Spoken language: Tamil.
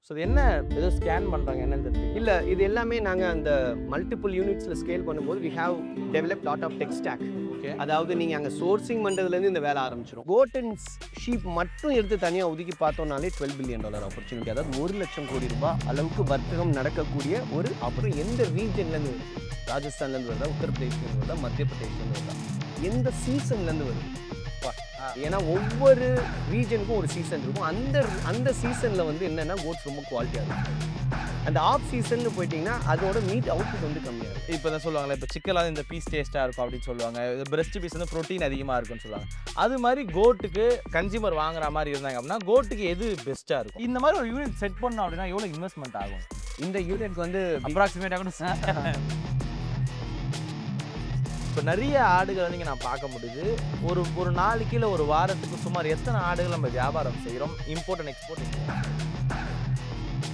ஸோ இது என்ன ஏதோ ஸ்கேன் பண்ணுறாங்க என்னன்னு தெரியும் இல்லை, இது எல்லாமே நாங்கள் அந்த மல்டிபிள் யூனிட்ஸில் ஸ்கேல் பண்ணும்போது we have develop lot of tech stack. Okay. அதாவது நீங்கள் அங்கே சோர்சிங் பண்ணுறதுலேருந்து இந்த வேலை ஆரம்பிச்சிடும். கோட் அண்ட் ஷீப் மட்டும் எடுத்து தனியாக ஒதுக்கி பார்த்தோம்னாலே $12 பில்லியன் ஆப்பர்ச்சுனிட்டி, அதாவது 1,00,000 கோடி ரூபாய் அளவுக்கு வர்த்தகம் நடக்கக்கூடிய ஒரு. அப்புறம் எந்த ரீஜன்லேருந்து, ராஜஸ்தான்லேருந்து வருதா, உத்தரப்பிரதேஷ்லேருந்து வருதா, மத்திய பிரதேஷ்லேருந்து வருதா, எந்த சீசன்லேருந்து வருது. ஏன்னா ஒவ்வொரு ரீஜனுக்கும் ஒரு சீசன் இருக்கும். அந்த சீசனில் வந்து என்னென்னா கோட்ஸ் ரொம்ப குவாலிட்டியாக இருக்கும். அந்த ஆஃப் சீசன்னு போயிட்டீங்கன்னா அதோட மீட் அவுட்புட் வந்து கம்மியாக இருக்கும். இப்போ தான் சொல்லுவாங்களே, இப்போ சிக்கலாக இந்த பீஸ் டேஸ்ட்டாக இருக்கும் அப்படின்னு சொல்லுவாங்க. பிரெஸ்ட் பீஸ் வந்து ப்ரோட்டீன் அதிகமாக இருக்குன்னு சொல்லுவாங்க. அது மாதிரி கோட்டுக்கு கன்சியூமர் வாங்குற மாதிரி இருந்தாங்க அப்படின்னா கோட்டுக்கு எது பெஸ்ட்டாக இருக்கும்? இந்த மாதிரி ஒரு யூனிட் செட் பண்ணோம் அப்படின்னா எவ்வளோ இன்வெஸ்ட்மெண்ட் ஆகும்? இந்த யூனிட் வந்து அப்ராக்சிமேட்டாக கூட இப்போ நிறைய ஆடுகளை நீங்கள் நான் பார்க்க முடியுது. ஒரு நாளைக்கு இல்லை ஒரு வாரத்துக்கு சுமார் எத்தனை ஆடுகள் நம்ம வியாபாரம் செய்கிறோம், இம்போர்ட் அண்ட் எக்ஸ்போர்ட்?